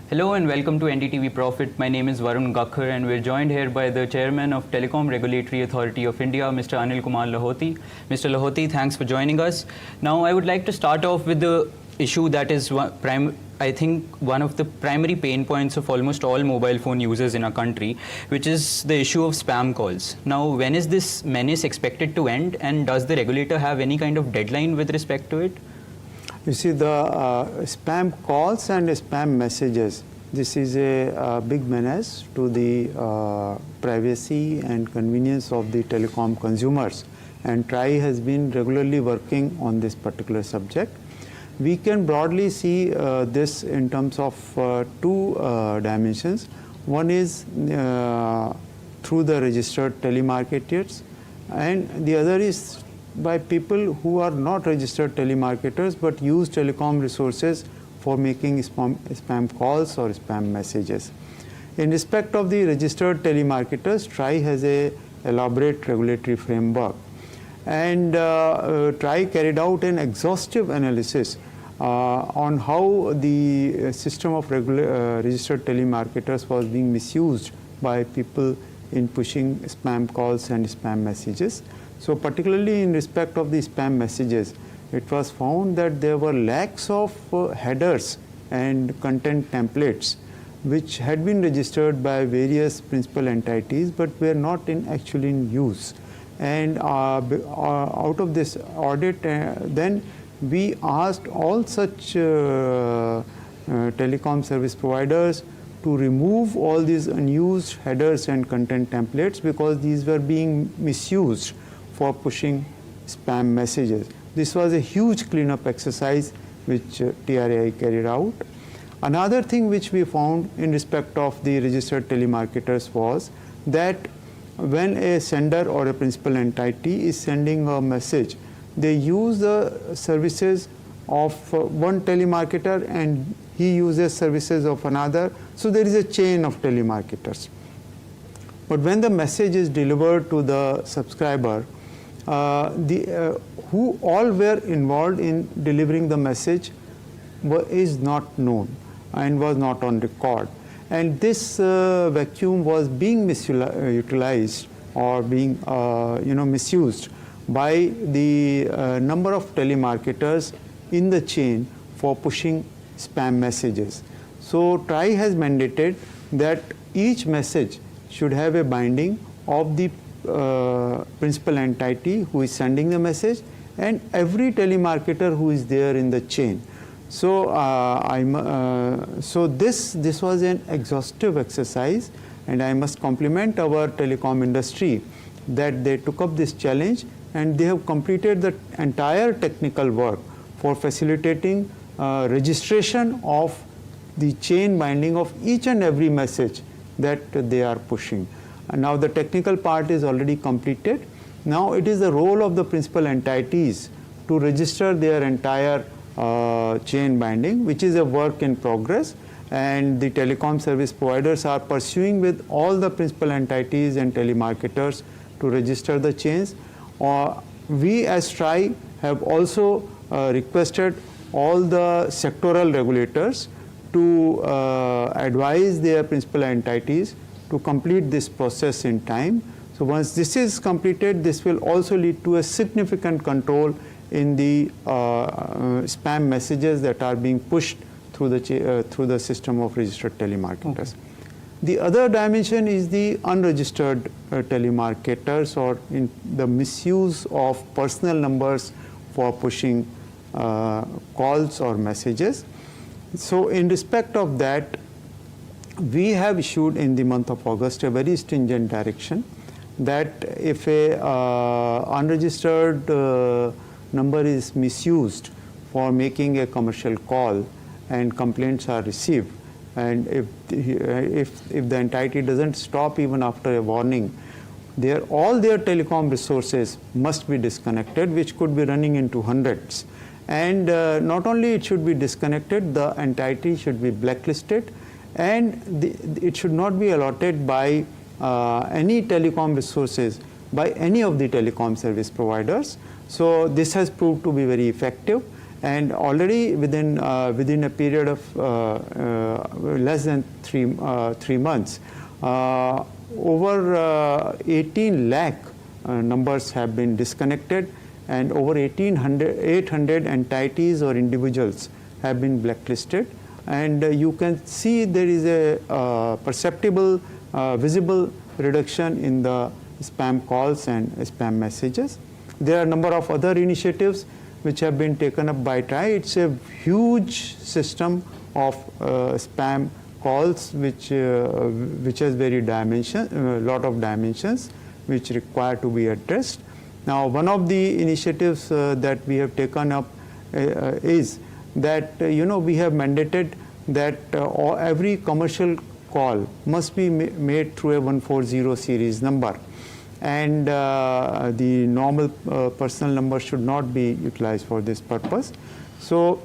Hello and welcome to NDTV Profit. My name is Varun Gakhar and we're joined here by the Chairman of Telecom Regulatory Authority of India, Mr. Anil Kumar Lahoti. Mr. Lahoti, thanks for joining us. Now, I would like to start off with the issue that is, I think, one of the primary pain points of almost all mobile phone users in our country, which is the issue of spam calls. Now, when is this menace expected to end, and does the regulator have any kind of deadline with respect to it? You see, the spam calls and spam messages, this is a big menace to the privacy and convenience of the telecom consumers, and TRAI has been regularly working on this particular subject. We can broadly see this in terms of two dimensions. One is through the registered telemarketers, and the other is by people who are not registered telemarketers but use telecom resources for making spam calls or spam messages. In respect of the registered telemarketers, TRAI has a elaborate regulatory framework, and TRAI carried out an exhaustive analysis on how the system of registered telemarketers was being misused by people in pushing spam calls and spam messages. So particularly in respect of the spam messages, it was found that there were lakhs of headers and content templates which had been registered by various principal entities but were not actually in use. And out of this audit, then we asked all such telecom service providers to remove all these unused headers and content templates because these were being misused for pushing spam messages. This was a huge cleanup exercise which TRAI carried out. Another thing which we found in respect of the registered telemarketers was that when a sender or a principal entity is sending a message, they use the services of one telemarketer and he uses services of another. So there is a chain of telemarketers. But when the message is delivered to the subscriber, who all were involved in delivering the message is not known and was not on record. And this vacuum was being utilized or being misused by the number of telemarketers in the chain for pushing spam messages. So TRAI has mandated that each message should have a binding of the principal entity who is sending the message and every telemarketer who is there in the chain. So this was an exhaustive exercise, and I must compliment our telecom industry that they took up this challenge and they have completed the entire technical work for facilitating registration of the chain binding of each and every message that they are pushing. And now the technical part is already completed. Now it is the role of the principal entities to register their entire chain binding, which is a work in progress, and the telecom service providers are pursuing with all the principal entities and telemarketers to register the chains. We as TRAI have also requested all the sectoral regulators to advise their principal entities to complete this process in time. So once this is completed, this will also lead to a significant control in the spam messages that are being pushed through the system of registered telemarketers. Okay. The other dimension is the unregistered telemarketers, or in the misuse of personal numbers for pushing calls or messages. So in respect of that, we have issued in the month of August a very stringent direction that if a unregistered number is misused for making a commercial call and complaints are received, and if the entity doesn't stop even after a warning, all their telecom resources must be disconnected, which could be running into hundreds. And not only it should be disconnected, the entity should be blacklisted, and it should not be allotted by any telecom resources by any of the telecom service providers. So this has proved to be very effective, And already within a period of less than 3 months, over 18 lakh numbers have been disconnected, and over 800 entities or individuals have been blacklisted. And you can see there is a perceptible, visible reduction in the spam calls and spam messages. There are a number of other initiatives which have been taken up by TRAI. It's a huge system of spam calls which has a lot of dimensions which require to be addressed. Now, one of the initiatives that we have taken up is that we have mandated that every commercial call must be made through a 140 series number, and the normal personal number should not be utilized for this purpose. So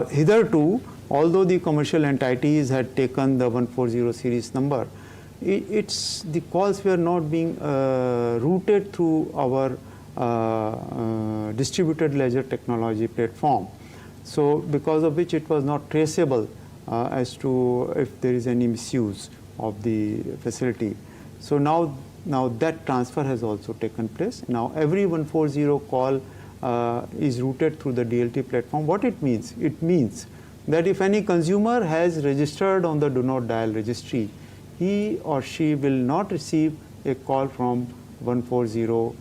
hitherto, although the commercial entities had taken the 140 series number, the calls were not being routed through our distributed ledger technology platform. So because of which it was not traceable as to if there is any misuse of the facility. So now that transfer has also taken place. Now every 140 call is routed through the DLT platform. What it means? It means that if any consumer has registered on the Do Not Dial registry, he or she will not receive a call from 140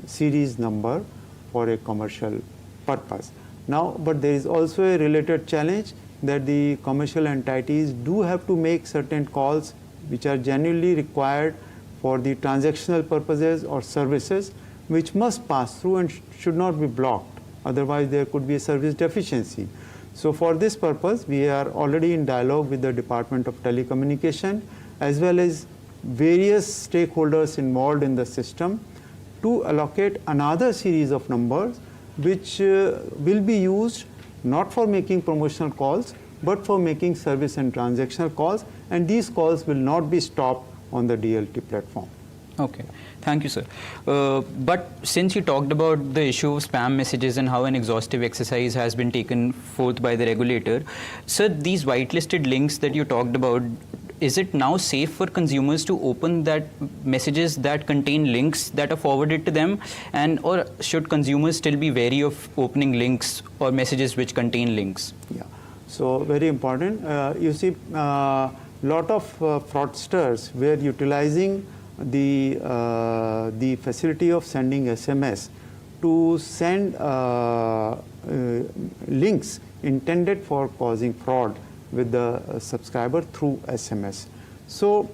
series number for a commercial purpose. Now, but there is also a related challenge that the commercial entities do have to make certain calls which are genuinely required for the transactional purposes or services, which must pass through and should not be blocked. Otherwise, there could be a service deficiency. So for this purpose, we are already in dialogue with the Department of Telecommunication as well as various stakeholders involved in the system to allocate another series of numbers which will be used not for making promotional calls but for making service and transactional calls, and these calls will not be stopped on the DLT platform. Okay, thank you, sir. But since you talked about the issue of spam messages and how an exhaustive exercise has been taken forth by the regulator, sir, these whitelisted links that you talked about, is it now safe for consumers to open that messages that contain links that are forwarded to them, or should consumers still be wary of opening links or messages which contain links? Yeah, so very important. You see, lot of fraudsters were utilizing the facility of sending SMS to send links intended for causing fraud with the subscriber through SMS. So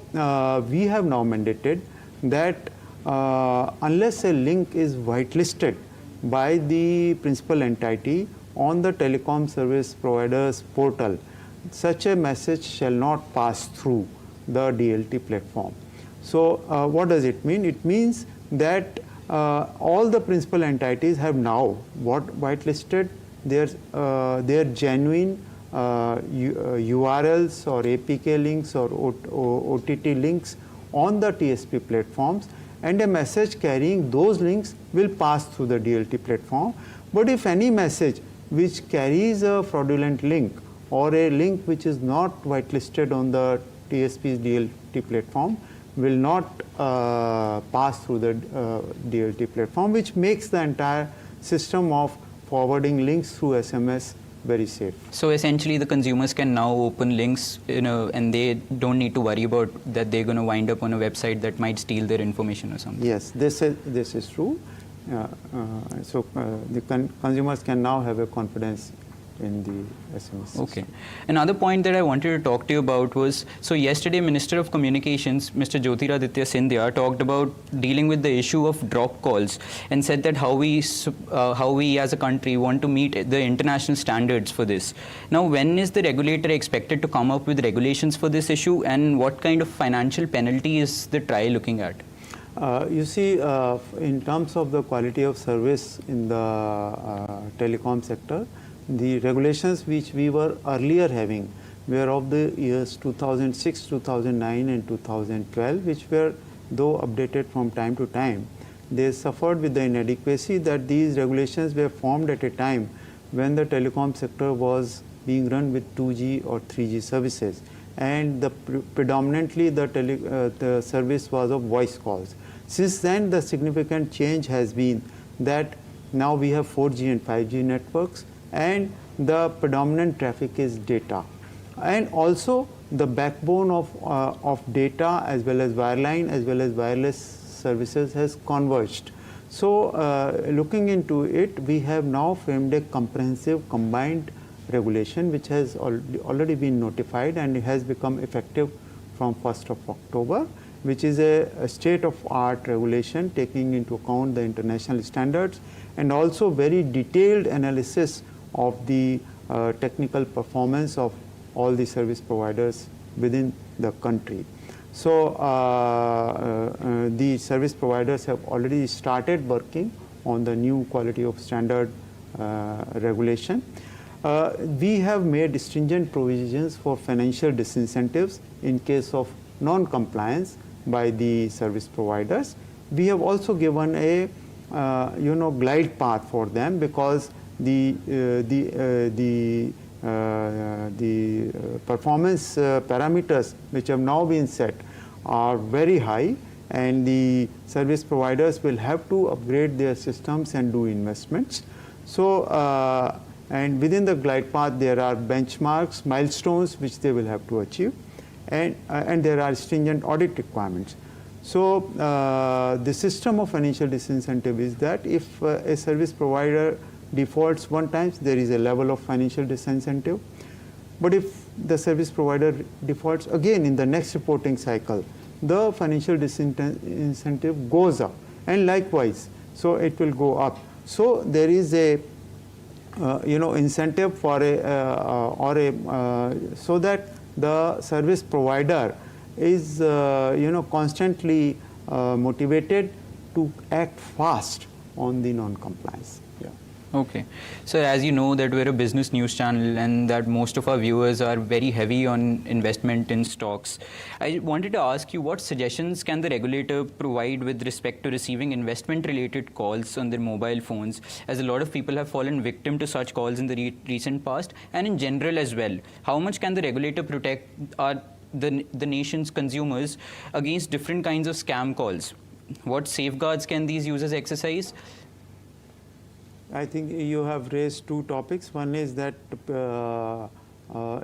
we have now mandated that unless a link is whitelisted by the principal entity on the telecom service provider's portal, such a message shall not pass through the DLT platform. So what does it mean? It means that all the principal entities have now whitelisted their genuine URLs or APK links or OTT links on the TSP platforms, and a message carrying those links will pass through the DLT platform. But if any message which carries a fraudulent link or a link which is not whitelisted on the TSP's DLT platform will not pass through the DLT platform, which makes the entire system of forwarding links through SMS very safe. So essentially the consumers can now open links, and they don't need to worry about that they're going to wind up on a website that might steal their information or something. Yes, this is true. So the consumers can now have a confidence in the SMS system. Okay. Another point that I wanted to talk to you about was, so yesterday Minister of Communications, Mr. Jyotiraditya Scindia, talked about dealing with the issue of drop calls and said that how we as a country want to meet the international standards for this. Now, when is the regulator expected to come up with regulations for this issue, and what kind of financial penalty is the TRAI looking at? You see, in terms of the quality of service in the telecom sector, the regulations which we were earlier having were of the years 2006, 2009 and 2012, which were though updated from time to time. they suffered with the inadequacy that these regulations were formed at a time when the telecom sector was being run with 2G or 3G services, and predominantly the service was of voice calls. Since then, the significant change has been that now we have 4G and 5G networks, and the predominant traffic is data. And also the backbone of data as well as wireline as well as wireless services has converged. So looking into it, we have now framed a comprehensive combined regulation which has already been notified, and it has become effective from 1st of October, which is a state-of-art regulation taking into account the international standards and also very detailed analysis of the technical performance of all the service providers within the country. So the service providers have already started working on the new quality of standard regulation. We have made stringent provisions for financial disincentives in case of non-compliance by the service providers. We have also given a glide path for them, because the performance parameters which have now been set are very high, and the service providers will have to upgrade their systems and do investments. So and within the glide path there are benchmarks, milestones which they will have to achieve, and there are stringent audit requirements. So the system of financial disincentive is that if a service provider defaults one time, there is a level of financial disincentive. But if the service provider defaults again in the next reporting cycle, the financial disincentive goes up, and likewise, so it will go up. So there is a incentive for so that the service provider is constantly motivated to act fast on the non-compliance. Yeah. Okay. So as you know that we're a business news channel and that most of our viewers are very heavy on investment in stocks, I wanted to ask you, what suggestions can the regulator provide with respect to receiving investment related calls on their mobile phones, as a lot of people have fallen victim to such calls in the recent past, and in general as well? How much can the regulator protect the nation's consumers against different kinds of scam calls? What safeguards can these users exercise? I think you have raised two topics. One is that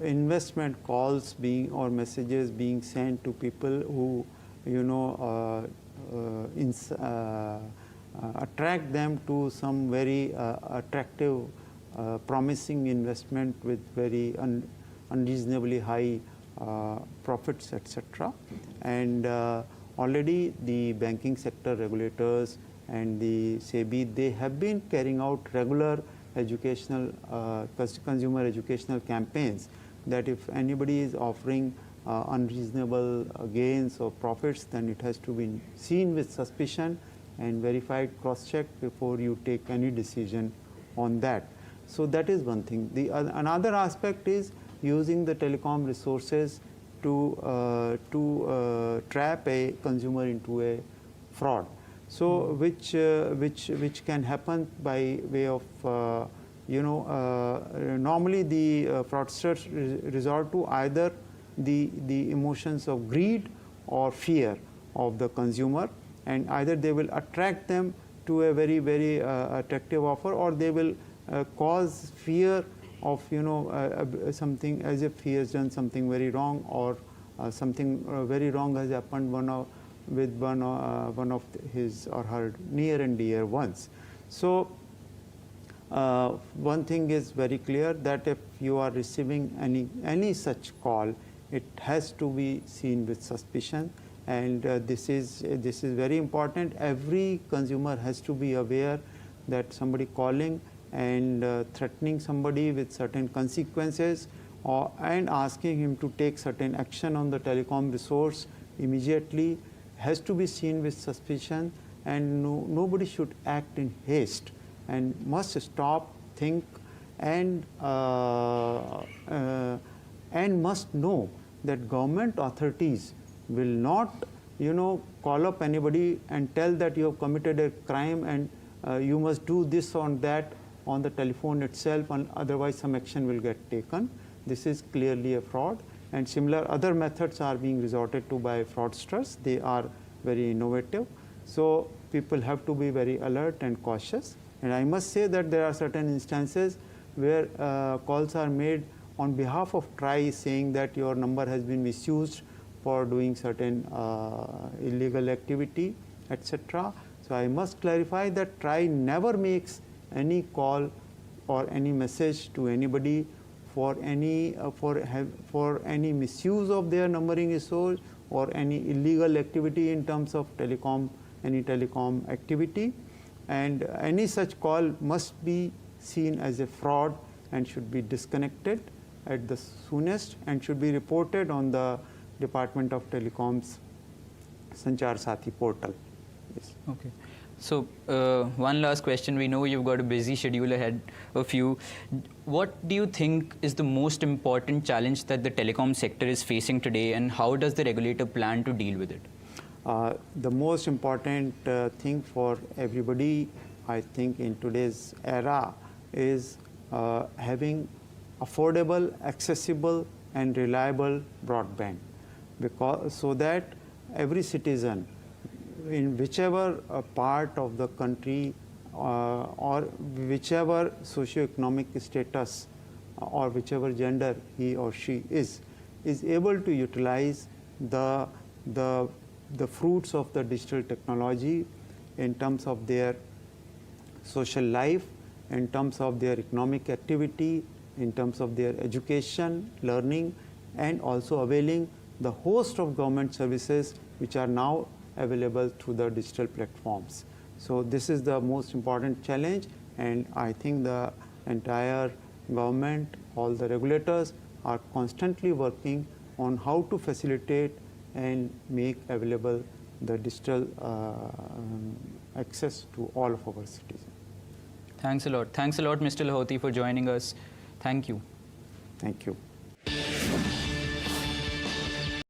investment calls or messages being sent to people who attract them to some very attractive, promising investment with very unreasonably high profits, etc. And already the banking sector regulators and the SEBI, they have been carrying out regular educational, consumer educational campaigns, that if anybody is offering unreasonable gains or profits, then it has to be seen with suspicion and verified, cross-checked before you take any decision on that. So that is one thing. Another aspect is using the telecom resources to trap a consumer into a fraud. So which can happen by way of normally the fraudsters resort to either the emotions of greed or fear of the consumer, and either they will attract them to a very, very attractive offer, or they will cause fear of something, as if he has done something very wrong, or something very wrong has happened with one of his or her near and dear ones. So one thing is very clear, that if you are receiving any such call, it has to be seen with suspicion, and this is very important. Every consumer has to be aware that somebody calling and threatening somebody with certain consequences, and asking him to take certain action on the telecom resource immediately, has to be seen with suspicion, and nobody should act in haste, and must stop, think, and must know that government authorities will not call up anybody and tell that you have committed a crime and you must do this or that on the telephone itself, and otherwise some action will get taken. This is clearly a fraud, and similar other methods are being resorted to by fraudsters. They are very innovative. So people have to be very alert and cautious. And I must say that there are certain instances where calls are made on behalf of TRAI saying that your number has been misused for doing certain illegal activity, etc. So I must clarify that TRAI never makes any call or any message to anybody for any misuse of their numbering resource or any illegal activity in terms of any telecom activity. And any such call must be seen as a fraud and should be disconnected at the soonest and should be reported on the Department of Telecom's Sanchar Sathi portal. Yes. Okay. So one last question. We know you've got a busy schedule ahead of you. What do you think is the most important challenge that the telecom sector is facing today, and how does the regulator plan to deal with it? The most important thing for everybody, I think, in today's era is having affordable, accessible, and reliable broadband, so that every citizen, in whichever part of the country or whichever socioeconomic status or whichever gender he or she is able to utilize the fruits of the digital technology in terms of their social life, in terms of their economic activity, in terms of their education, learning, and also availing the host of government services which are now available through the digital platforms. So this is the most important challenge, and I think the entire government, all the regulators are constantly working on how to facilitate and make available the digital access to all of our citizens. Thanks a lot. Thanks a lot, Mr. Lahoti, for joining us. Thank you. Thank you.